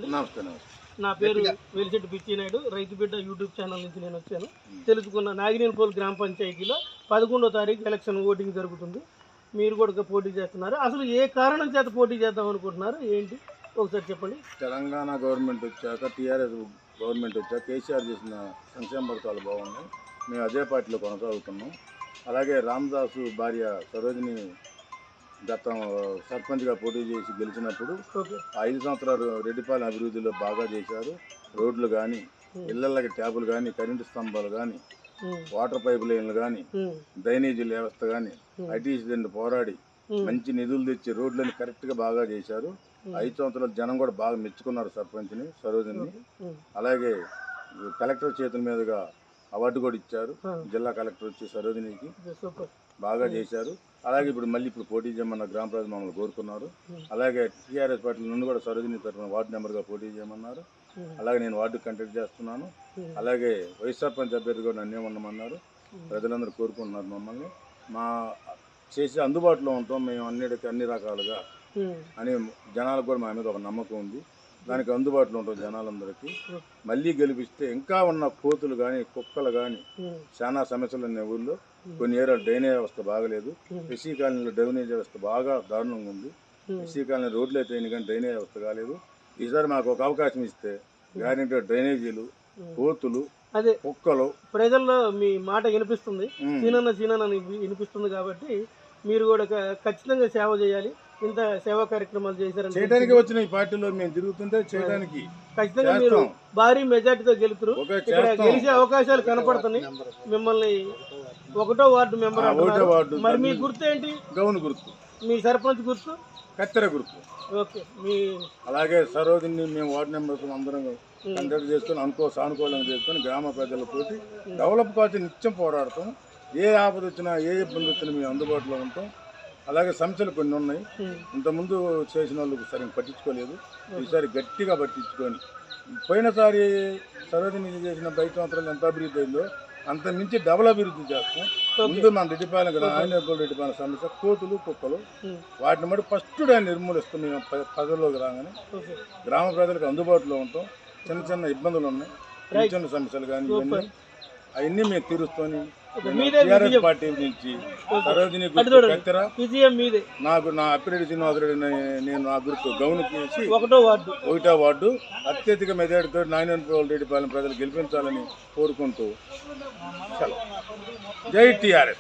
అండి. నమస్తే. నా పేరు వెలిశెట్టి పిచ్చినాయుడు. రైతు బిడ్డ యూట్యూబ్ ఛానల్ నుంచి నేను వచ్చాను. తెలుసుకున్న నాగినేనిపోల్ గ్రామ పంచాయతీలో 11వ తారీఖు ఎలక్షన్ ఓటింగ్ జరుగుతుంది. మీరు కూడా పోటీ చేస్తున్నారు. అసలు ఏ కారణం చేత పోటీ చేద్దాం అనుకుంటున్నారు, ఏంటి ఒకసారి చెప్పండి. తెలంగాణ గవర్నమెంట్ వచ్చాక, టీఆర్ఎస్ గవర్నమెంట్ వచ్చాక కేసీఆర్ చేసిన సంక్షేమ పథకాలు బాగున్నాయి. మేము అదే పార్టీలో కొనసాగుతున్నాం. అలాగే రామదాసు భార్య సరోజిని గతం సర్పంచ్గా పోటీ చేసి గెలిచినప్పుడు 5 సంవత్సరాలు రెడ్డిపాలెం అభివృద్ధిలో బాగా చేశారు. రోడ్లు కానీ, ఇళ్లకి ట్యాపులు కానీ, కరెంటు స్తంభాలు కానీ, వాటర్ పైపు లైన్లు కానీ, డ్రైనేజీ వ్యవస్థ కానీ, ఐటీసీ పోరాడి మంచి నిధులు తెచ్చి రోడ్లని కరెక్ట్గా బాగా చేశారు. 5 సంవత్సరాలు జనం కూడా బాగా మెచ్చుకున్నారు సర్పంచ్ని, సరోజిని. అలాగే కలెక్టర్ చేతుల మీదుగా అవార్డు కూడా ఇచ్చారు. జిల్లా కలెక్టర్ వచ్చి సరోజినికి బాగా చేశారు. అలాగే ఇప్పుడు పోటీ చేయమన్న గ్రామ ప్రజలు మమ్మల్ని కోరుకున్నారు. అలాగే టీఆర్ఎస్ పార్టీ నుండి కూడా సరోజిని తరఫున వార్డు నెంబర్గా పోటీ చేయమన్నారు. అలాగే నేను వార్డు కంటెక్ట్ చేస్తున్నాను. అలాగే వైస్ సర్పంచ్ అభ్యర్థి కూడా నన్నే ఉండమన్నారు. ప్రజలందరూ కోరుకుంటున్నారు మమ్మల్ని. మా చేసి అందుబాటులో ఉంటాం మేము అన్ని రకాలుగా అని జనాలకు కూడా మా మీద ఒక నమ్మకం ఉంది. దానికి అందుబాటులో ఉంటాం జనాలందరికీ. మళ్ళీ గెలిపిస్తే ఇంకా ఉన్న కోతులు కానీ, కుక్కలు కానీ చాలా సమస్యలు ఉన్నాయి ఊళ్ళో. కొన్ని ఏరియాలు డ్రైనేజ్ వ్యవస్థ బాగలేదు. ఎస్సీ కాలనీలో డ్రైనేజ్ వ్యవస్థ బాగా దారుణంగా ఉంది. ఎస్సీ కాలనీ రోడ్లు అయితే కానీ డ్రైనేజ్ వ్యవస్థ కాలేదు. ఈసారి మాకు ఒక అవకాశం ఇస్తే గ్యారెంటీ డ్రైనేజీలు, కోతులు, అదే కుక్కలు ప్రజల్లో మీ మాట వినిపిస్తుంది, సీనన్న వినిపిస్తుంది. కాబట్టి మీరు కూడా ఖచ్చితంగా సేవ చేయాలి. ఇంత సేవా కార్యక్రమాలు చేశారని చేయడానికి వచ్చిన ఈ పార్టీలో మేము తిరుగుతుంటే చేయడానికి ఖచ్చితంగా మీరు భారీ మెజార్టీతో గెలుతురు. ఇక్కడ గెలిచే అవకాశాలు కనపడుతున్నాయి. మిమ్మల్ని 1వ వార్డు మెంబర్ అంటున్నారు. మరి మీ గుర్తు ఏంటి? గౌను గుర్తు. మీ సర్పంచ్ గుర్తు? కత్తెర గుర్తు. ఓకే. మీ అలాగే సరోజిని మేము వార్డు మెంబర్స్ అందరం కండక్ట్ చేసుకుని సానుకూలంగా చేసుకొని గ్రామ ప్రజలతోటి డెవలప్ కోసం నిత్యం పోరాడతాం. ఏ ఆపద వచ్చినా, ఏ ఇబ్బంది వచ్చినా మేము అందుబాటులో ఉంటాం. అలాగే సమస్యలు కొన్ని ఉన్నాయి. ఇంతకుముందు చేసిన వాళ్ళు సరిగ్గా పట్టించుకోలేదు. ఈసారి గట్టిగా పట్టించుకొని పోయినసారి సరోజిని చేసిన 5 సంవత్సరాలు ఎంత అభివృద్ధి అయిందో అంత మించి డబుల్ అభివృద్ధి చేస్తాం. ముందు మన రెడ్డిపాలెం రెడ్డిపాలెం సమస్య కోతులు, కుక్కలు, వాటిని బట్టి ఫస్ట్ నిర్మూలిస్తాం. మేము ప్రజల్లోకి రాగానే గ్రామ ప్రజలకు అందుబాటులో ఉంటాం. చిన్న ఇబ్బందులు ఉన్నాయి, చిన్న సమస్యలు కానీ ఇవన్నీ అవన్నీ మేము తీరుస్తామని టీఆర్ఎస్ పార్టీ నుంచి సరోజిని కత్తెర నాకు నా అప్పిరెడ్డి శ్రీనివాసరెడ్డి నేను నా గుర్తు గౌను చేసి 1వ వార్డు అత్యధిక మెజార్టీతో నాగినేనిపోల్ రెడ్డిపాలెం ప్రజలు గెలిపించాలని కోరుకుంటూ సెలవు. జై టీఆర్ఎస్.